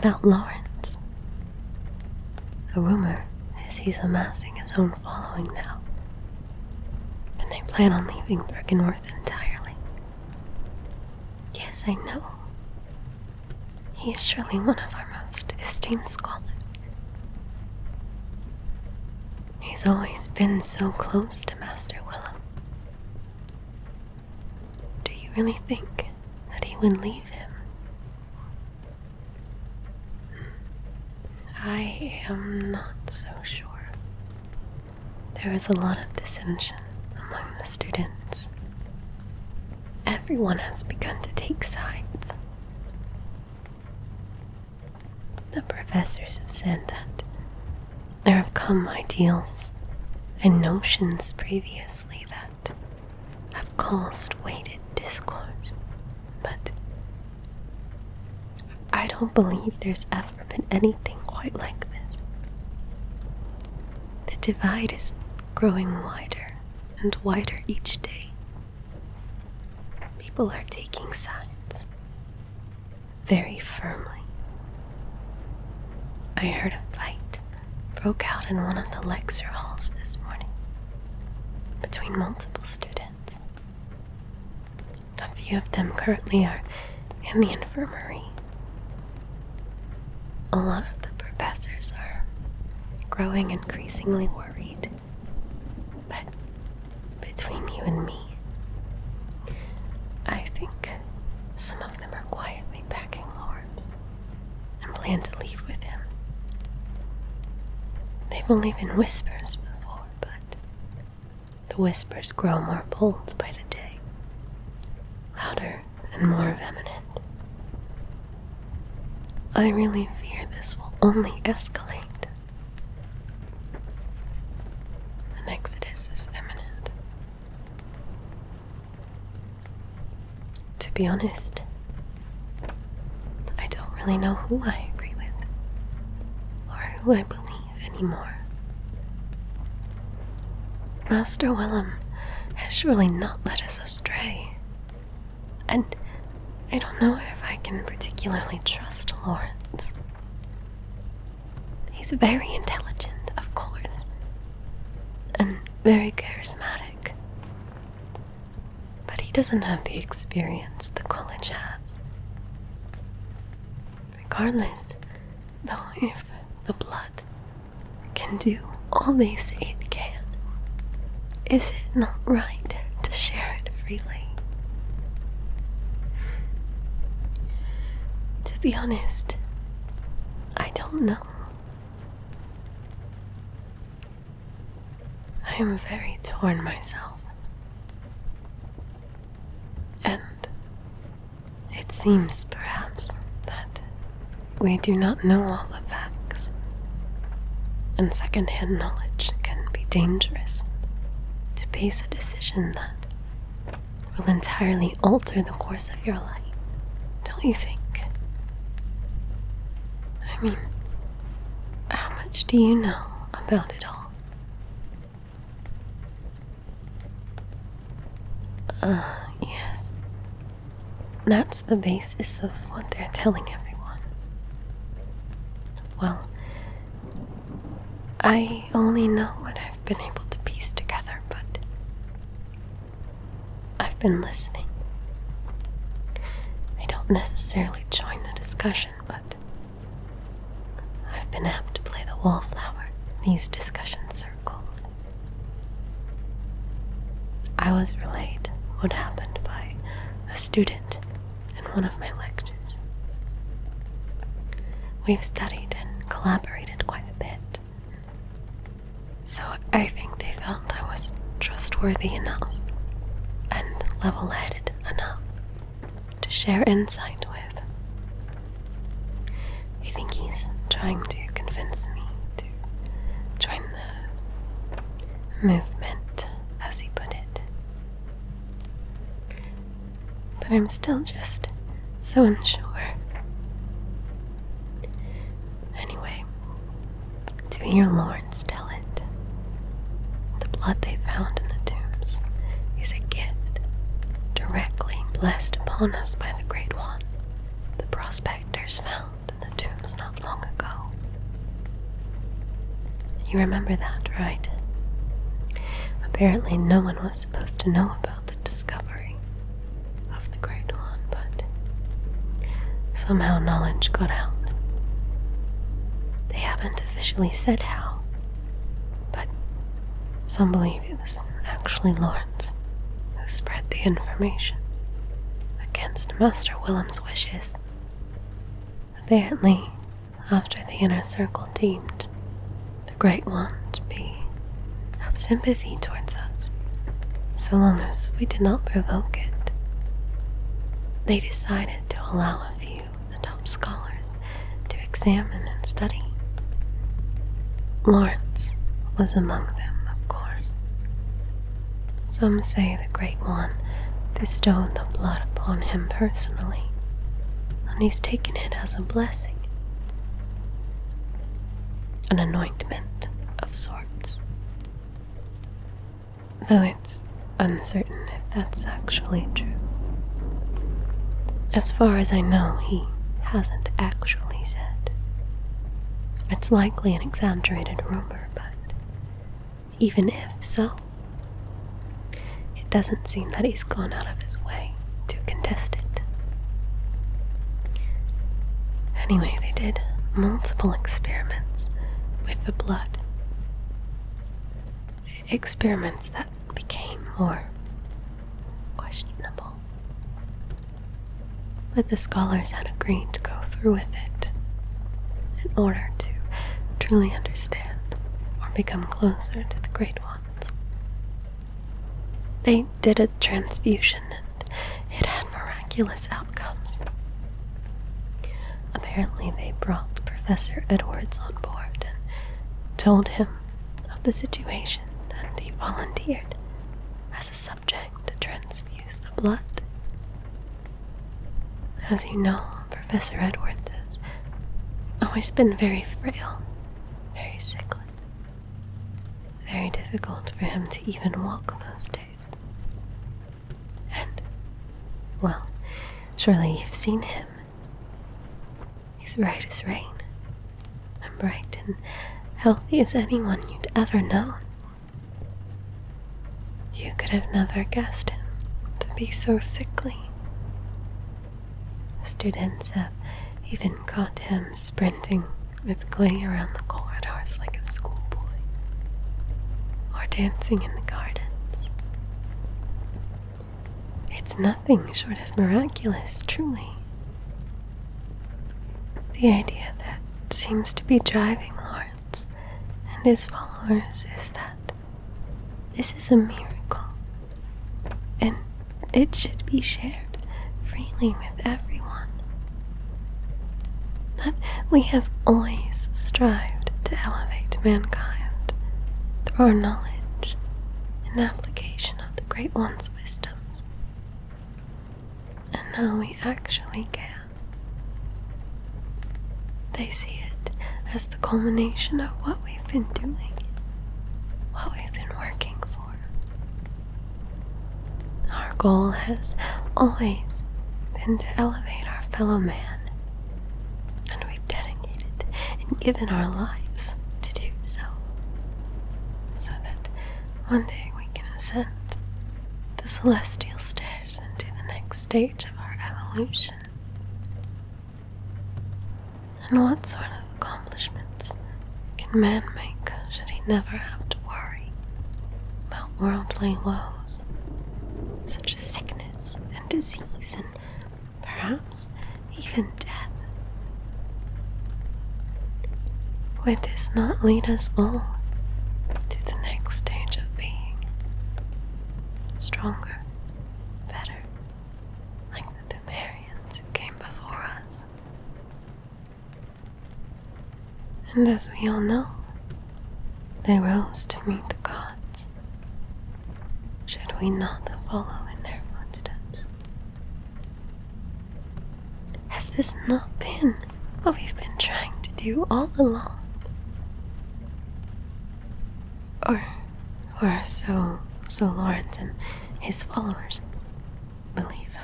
about Lawrence? The rumor is he's amassing his own following now, and they plan on leaving Byrgenwerth entirely. Yes, I know. He is surely one of our most esteemed scholars. He's always been so close to Master Willem. Do you really think that he would leave him? I am not so sure. There is a lot of dissension among the students. Everyone has begun to take sides. The professors have said that there have come ideals and notions previously that have caused weighted discourse, but I don't believe there's ever been anything quite like this. The divide is growing wider and wider each day. People are taking sides very firmly. I heard a fight broke out in one of the lecture halls this morning between multiple students. A few of them currently are in the infirmary. A lot of the professors are growing increasingly worried. But between you and me, I think some of them are quietly backing Lawrence and plan to leave with him. They've only been whispers before, but the whispers grow more bold by the day, louder and more vehement. I really fear this will only escalate. An exodus is imminent. To be honest, I don't really know who I agree with, or who I believe anymore. Master Willem has surely not led us astray, and I don't know if I can particularly trust Lawrence. He's very intelligent, of course, and very charismatic, but he doesn't have the experience the college has. Regardless, though, if the blood can do all they say it can, is it not right to share it freely? To be honest, I don't know. I am very torn myself. And it seems perhaps that we do not know all the facts, and second-hand knowledge can be dangerous to base a decision that will entirely alter the course of your life. Don't you think? I mean, how much do you know about it all? Yes. That's the basis of what they're telling everyone. Well, I only know what I've been able to piece together, but I've been listening. I don't necessarily join the discussion, but I've been apt to play the wallflower in these discussion circles. I was relayed what happened by a student in one of my lectures. We've studied and collaborated quite a bit, so I think they felt I was trustworthy enough and level-headed enough to share insight with. I think he's trying to convince me to join the movement, as he put it. But I'm still just so unsure. Anyway, to hear Lawrence tell it, the blood they found in the tombs is a gift directly blessed upon us by the Great One. The prospectors found in the tombs not You remember that, right? Apparently no one was supposed to know about the discovery of the Great One, but somehow knowledge got out. They haven't officially said how, but some believe it was actually Lawrence who spread the information against Master Willem's wishes. Apparently, after the Inner Circle deemed the Great One to be of sympathy towards us, so long as we did not provoke it, they decided to allow a few of the top scholars to examine and study. Lawrence was among them, of course. Some say the Great One bestowed the blood upon him personally, and he's taken it as a blessing. An anointment of sorts. Though it's uncertain if that's actually true. As far as I know, he hasn't actually said. It's likely an exaggerated rumor, but even if so, it doesn't seem that he's gone out of his way to contest it. Anyway, they did multiple experiments with the blood. Experiments that became more questionable. But the scholars had agreed to go through with it in order to truly understand or become closer to the Great Ones. They did a transfusion and it had miraculous outcomes. Apparently they brought Professor Edwards on board and told him of the situation, and he volunteered as a subject to transfuse the blood. As you know, Professor Edwards has always been very frail, very sickly. Very difficult for him to even walk most days. And, well, surely you've seen him. He's right as rain, and bright and healthy as anyone you'd ever known. You could have never guessed him to be so sickly. Students have even caught him sprinting with glee around the corridors like a schoolboy, or dancing in the gardens. It's nothing short of miraculous, truly. The idea that seems to be driving Lawrence and his followers is that this is a miracle, and it should be shared freely with everyone. That we have always strived to elevate mankind through our knowledge and application of the Great One's wisdoms. And now we actually can. They see it as the culmination of what we've been doing, what we've been working for. Our goal has always been to elevate our fellow man, and we've dedicated and given our lives to do so, so that one day we can ascend the celestial stairs into the next stage of our evolution. And what sort of accomplishments can man make should he never have to worry about worldly woes, such as sickness and disease and perhaps even death? Would this not lead us all to the next stage of being? Stronger, better, like the Pumerians who came before us. And as we all know, they rose to meet the gods. Should we not follow in their footsteps? Has this not been what we've been trying to do all along? Or so Lawrence and his followers believe.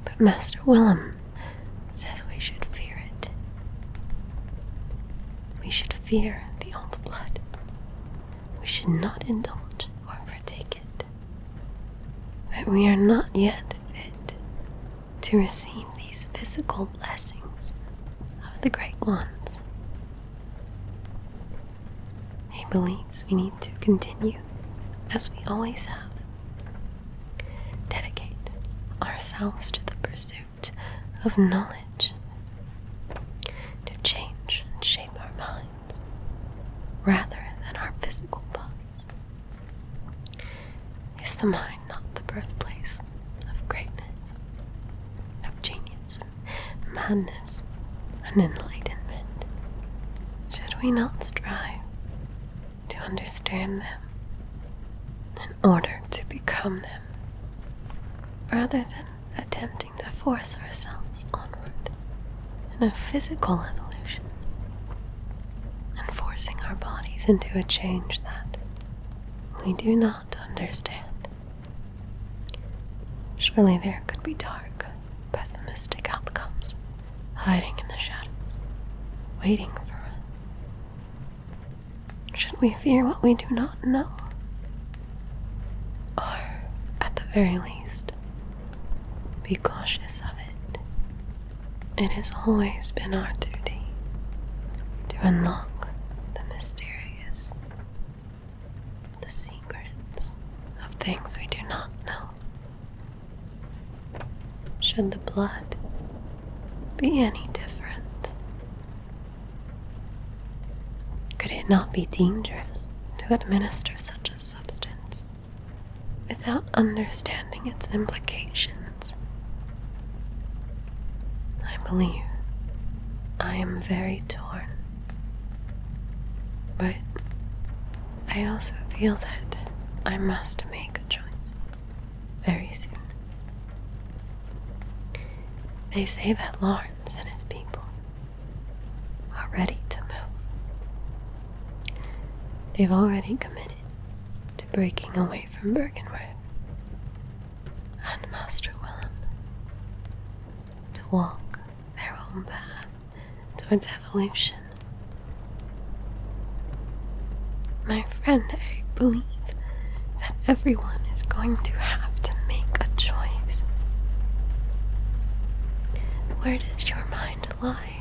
But Master Willem says we should fear it. We should fear the old blood. We should not indulge or partake it. That we are not yet fit to receive these physical blessings of the Great Ones. He believes we need to continue, as we always have, dedicate ourselves to the pursuit of knowledge, to change and shape our minds, rather than our physical bodies. Is the mind not the birthplace of greatness, of genius, and madness, and enlightenment? Should we not strive to understand them in order to become them, rather than attempting to force ourselves onward in a physical evolution and forcing our bodies into a change that we do not understand? Surely there could be dark, pessimistic outcomes hiding in the shadows, waiting for us. Should we fear what we do not know? Or, at the very least, be cautious of it. It has always been our duty to unlock the mysterious, the secrets of things we do not know. Should the blood be any different? Could it not be dangerous to administer such a substance without understanding its implications? I believe I am very torn, but I also feel that I must make a choice very soon. They say that Lawrence and his people are ready to move. They've already committed to breaking away from Byrgenwerth and Master Willem, to walk their own path towards evolution. My friend, I believe that everyone is going to have to make a choice. Where does your mind lie?